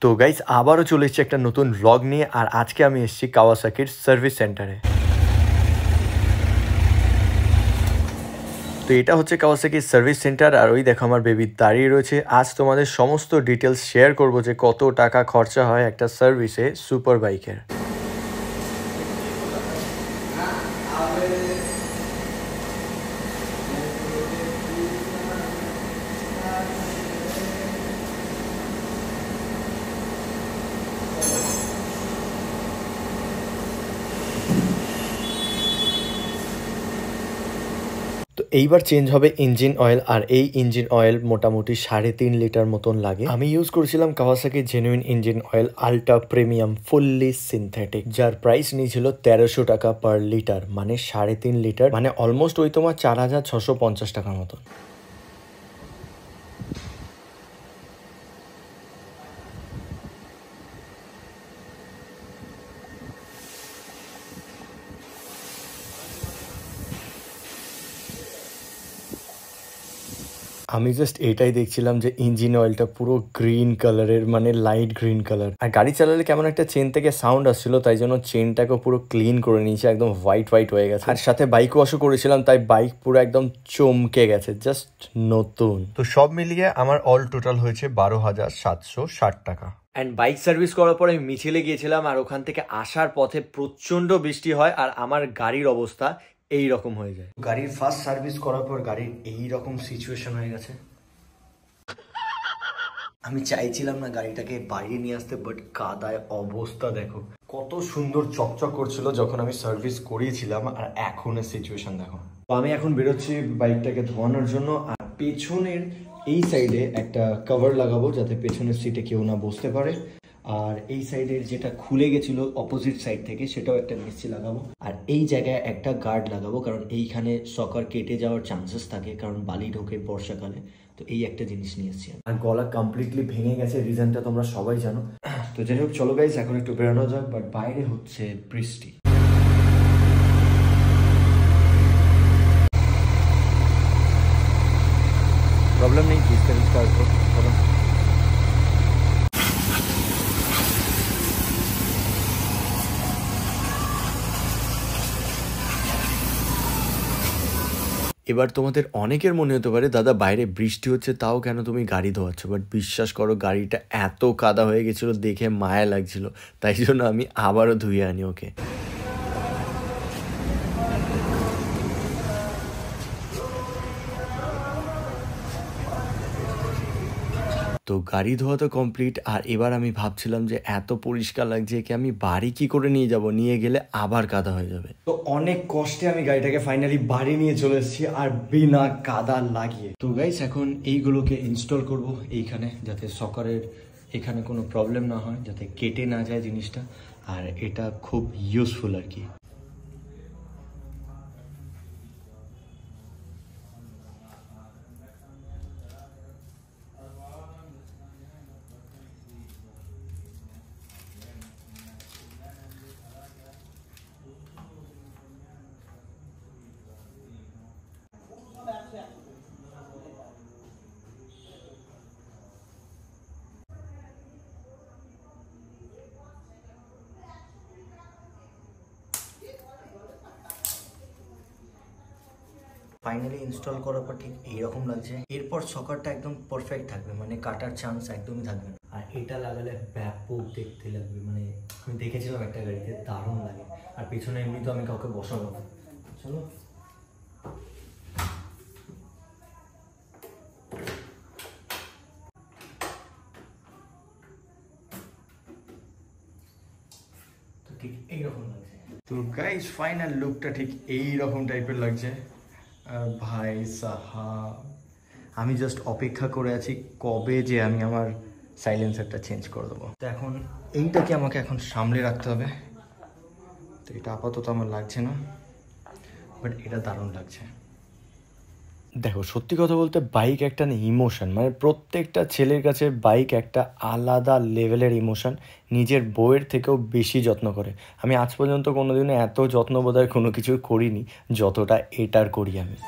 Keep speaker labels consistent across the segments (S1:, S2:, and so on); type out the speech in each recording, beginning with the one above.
S1: তো গাইস আবারও চলে এসেছি একটা নতুন ব্লগ নিয়ে। আর আজকে আমি এসেছি কাওয়াসাকির সার্ভিস সেন্টারে। তো এটা হচ্ছে কাওয়াসাকির সার্ভিস সেন্টার, আর ওই দেখো আমার বেবি দাঁড়িয়ে রয়েছে। আজ তোমাদের সমস্ত ডিটেলস শেয়ার করবো যে কত টাকা খরচা হয় একটা সার্ভিসে সুপার বাইকের। তো এইবার চেঞ্জ হবে ইঞ্জিন অয়েল, আর এই ইঞ্জিন অয়েল মোটামুটি 3.5 লিটার মতন লাগে। আমি ইউজ করেছিলাম Kawasaki genuine engine oil ultra premium fully synthetic, যার প্রাইস নিয়েছিল 1300 টাকা পার লিটার, মানে 3.5 লিটার, মানে অলমোস্ট ওই তোমার 4650 টাকার মতন। আমি জাস্ট এটাই দেখছিলাম যে ইঞ্জিন অয়েলটা পুরো গ্রিন কালারের, মানে লাইট গ্রিন কালার। আর গাড়ি চালালে কেমন একটা চেন থেকে সাউন্ড আসছিল, তাই জন্য চেনটাকে পুরো ক্লিন করে নিয়েছে, একদম হোয়াইট হোয়াইট হয়ে গেছে। আর সাথে বাইক ওয়াশও করেছিলাম, তাই বাইক পুরো একদম চমকে গেছে, জাস্ট নতুন। তো সব মিলিয়ে আমার অল টোটাল হয়েছে 12,760 টাকা। অ্যান্ড বাইক সার্ভিস করার পরে আমি মিছিলে গিয়েছিলাম, আর ওখান থেকে আসার পথে প্রচন্ড বৃষ্টি হয়, আর আমার গাড়ির অবস্থা এই রকম হয়ে যায়। গাড়ির ফার্স্ট সার্ভিস করার পর গাড়ির এই রকম সিচুয়েশন হয়ে গেছে। আমি চাইছিলাম না গাড়িটাকে বাড়িয়ে নিয়ে আসতে, বাট কাদায় অবস্থা দেখো। কত সুন্দর চকচক করছিল যখন আমি সার্ভিস করিয়েছিলাম, আর এখনের সিচুয়েশন দেখো। তো আমি এখন বেরোচ্ছি বাইকটাকে ধোয়ানোর জন্য। আর পেছনের এই সাইডে একটা কভার লাগাবো, যাতে পেছনের সিটে কেউ না বসতে পারে। আর এই সাইডের যেটা খুলে গেছিল অপোজিট সাইড থেকে, সেটাও একটা মিস্ত্রি লাগাবো। আর এই জায়গায় একটা গার্ড লাগাবো, কারণ এইখানে সকার কেটে যাওয়ার চান্সেস থাকে, কারণ বালি ঢোকে বর্ষাকালে। তো এই একটা জিনিস নিয়ে এসেছি। আর গলা কমপ্লিটলি ভেঙে গেছে, রিজনটা তোমরা সবাই জানো। তো যাই হোক, চলো গাইস এখন একটু বেরোনো যাক, বাট বাইরে হচ্ছে বৃষ্টি। প্রবলেম নেই, স্টার্ট করো, চলো। এবার তোমাদের অনেকের মনে হতে পারে, দাদা বাইরে বৃষ্টি হচ্ছে তাও কেন তুমি গাড়ি ধোয়াচ্ছ, বাট বিশ্বাস করো গাড়িটা এত কাদা হয়ে গেছিলো, দেখে মায়া লাগছিল, তাই জন্য আমি আবারও ধুয়ে আনি ওকে। তো গাড়ি ধোয়া তো কমপ্লিট। আর এবার আমি ভাবছিলাম যে এত পরিষ্কার লাগছে কি আমি বাড়ি কি করে নিয়ে যাব, নিয়ে গেলে আবার কাদা হয়ে যাবে। তো অনেক কষ্টে আমি গাড়িটাকে ফাইনালি বাড়ি নিয়ে চলে এসেছি, আর বিনা কাদা লাগিয়ে। তো গাইস এখন এইগুলোকে ইনস্টল করব এইখানে, যাতে সকারের এখানে কোনো প্রবলেম না হয়, যাতে কেটে না যায় জিনিসটা। আর এটা খুব ইউজফুল আর কি। ফাইনালি ইনস্টল করার পর ঠিক এইরকম লাগছে। এরপর সকারটা একদম পারফেক্ট থাকবে, মানে কাটার চান্স একদমই থাকবে না। আর এটা লাগালে ব্যাপক দেখতে লাগবে, মানে আমি দেখেছিলাম একটা গাড়িতে, দারুণ লাগে। আর পেছনে এমনি তো আমি কাউকে বসাবো না। চলো তো ঠিক এইরকম লাগছে। তো গাইস ফাইনাল লুকটা ঠিক এইরকম টাইপের লাগছে। আর ভাই সাহাব, আমি জাস্ট অপেক্ষা করে আছি কবে যে আমি আমার সাইলেন্সারটা চেঞ্জ করে দেবো। তো এখন এইটাকে আমাকে এখন সামলে রাখতে হবে। তো এটা আপাতত আমার লাগছে না, বাট এটা দারুণ লাগছে। দেখো সত্যি কথা বলতে বাইক একটা ইমোশন, মানে প্রত্যেকটা ছেলের কাছে বাইক একটা আলাদা লেভেলের ইমোশন, নিজের বউয়ের থেকেও বেশি যত্ন করে। আমি আজ পর্যন্ত কোনোদিনও এত যত্ন বোধহয় কোনো কিছু করিনি যতটা এটার করি আমি।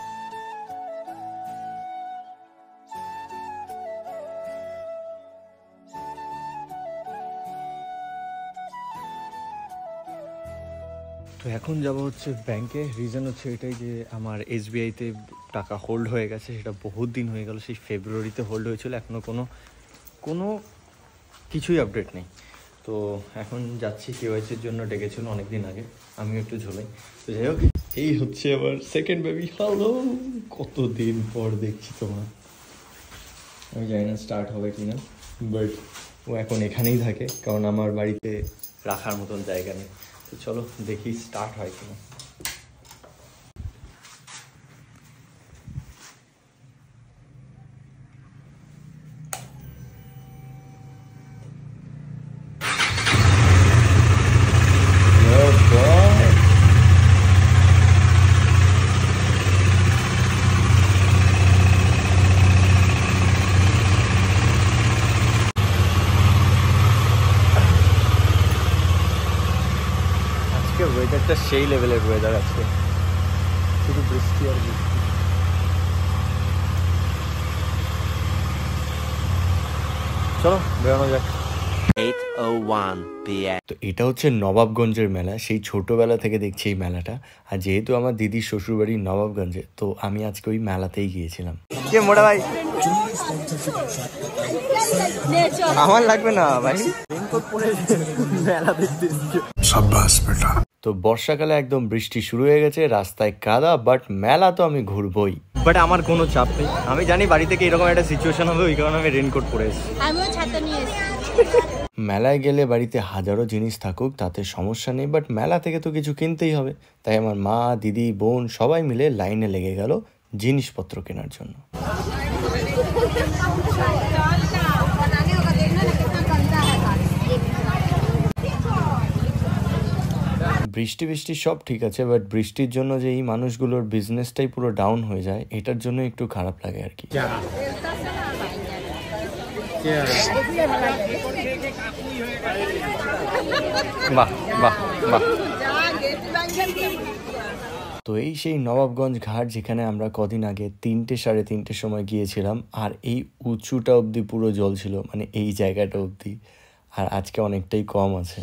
S1: এখন যাব হচ্ছে ব্যাংকে। রিজন হচ্ছে এটাই যে আমার SBI-তে টাকা হোল্ড হয়ে গেছে, সেটা বহুত দিন হয়ে গেল, সেই ফেব্রুয়ারিতে হোল্ড হয়েছিল, এখনও কোনো কিছুই আপডেট নেই। তো এখন যাচ্ছি, KYC-র জন্য ডেকেছিল অনেক দিন আগে, আমিও একটু ঝোলাই। তো যাই হোক, এই হচ্ছে আমার সেকেন্ড বেবি। হ্যালো, কতদিন পর দেখছি তোমার। আমি জানি না স্টার্ট হবে কি না, বাট ও এখন এখানেই থাকে, কারণ আমার বাড়িতে রাখার মতন জায়গা নেই। তো চলো দেখি স্টার্ট হয় কিনা। ওয়েদারটা সেই লেভেলের ওয়েদার আজকে, শুধু বৃষ্টি আর বৃষ্টি। চলো বেরোনো যাক।
S2: 8:01 PM।
S1: তো এটা হচ্ছে নবাবগঞ্জের মেলা, সেই ছোটবেলা থেকে দেখছি এই মেলাটা। আর যেহেতু আমার দিদির শ্বশুরবাড়ি নবাবগঞ্জে, তো আমি আজকে ওই মেলাতেই গিয়েছিলাম। কে মোটা ভাই? আমার লাগবে না ভাই, মেলা দেখতে। তো বর্ষাকালে একদম বৃষ্টি শুরু হয়ে গেছে, রাস্তায় কাদা, বাট মেলা তো আমি ঘুরবই। বাট আমার কোনো চাপ নেই, আমি জানি বাড়ি থেকে এরকম একটা সিচুয়েশন হবে, ওই কারণে আমি রেনকোট পরে এসেছি।
S3: আমিও ছাতা নিয়ে এসেছি।
S1: মেলায় গেলে বাড়িতে হাজারো জিনিস থাকুক তাতে সমস্যা নেই, বাট মেলা থেকে তো কিছু কিনতেই হবে। তাই আমার মা, দিদি, বোন সবাই মিলে লাইনে লেগে গেল জিনিসপত্র কেনার জন্য। বৃষ্টি সব ঠিক আছে, বাট বৃষ্টির জন্য যে এই মানুষগুলোর বিজনেসটাই পুরো ডাউন হয়ে যায়, এটার জন্য একটু খারাপ লাগে আর কি। বাহ বাহ বাহ। তো এই সেই নবাবগঞ্জ ঘাট, যেখানে আমরা কদিন আগে 3টে সাড়ে 3টের সময় গিয়েছিলাম, আর এই উঁচুটা অবধি পুরো জল ছিল, মানে এই জায়গাটা অবধি। আর আজকে অনেকটাই কম আছে।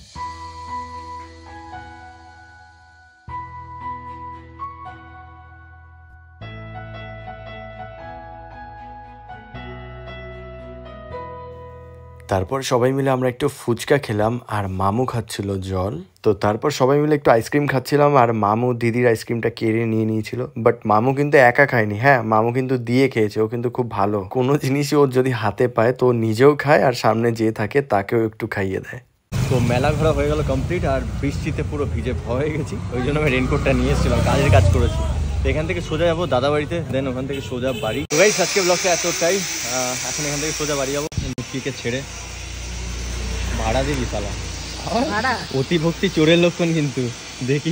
S1: তারপর সবাই মিলে আমরা একটু ফুচকা খেলাম, আর মামু খাচ্ছিল জল। তো তারপর সবাই মিলে একটু আইসক্রিম খাচ্ছিলাম, আর মামু দিদির আইসক্রিমটা কেড়ে নিয়ে নিয়েছিল। বাট মামু কিন্তু একা খায়নি, হ্যাঁ মামু কিন্তু দিয়ে খেয়েছে। ও কিন্তু খুব ভালো, কোনো জিনিসই ওর যদি হাতে পায় তো নিজেও খায়, আর সামনে যে থাকে তাকেও একটু খাইয়ে দেয়। তো মেলা ঘোরা হয়ে গেল কমপ্লিট, আর বৃষ্টিতে পুরো ভিজে ভয়ে গেছি, ওই জন্য আমি রেনকোটটা নিয়ে এসেছিলাম, কাজের কাজ করেছি। তো এখান থেকে সোজা যাবো দাদা বাড়িতে, দেন ওখান থেকে সোজা বাড়ি। তো গাইস আজকে ব্লগটা এতটাই, এখন এখান থেকে সোজা বাড়ি যাবো নিকিকে ছেড়ে। ভাড়া দিবি শালা, অতি ভক্তি চোরের লক্ষণ কিন্তু, দেখি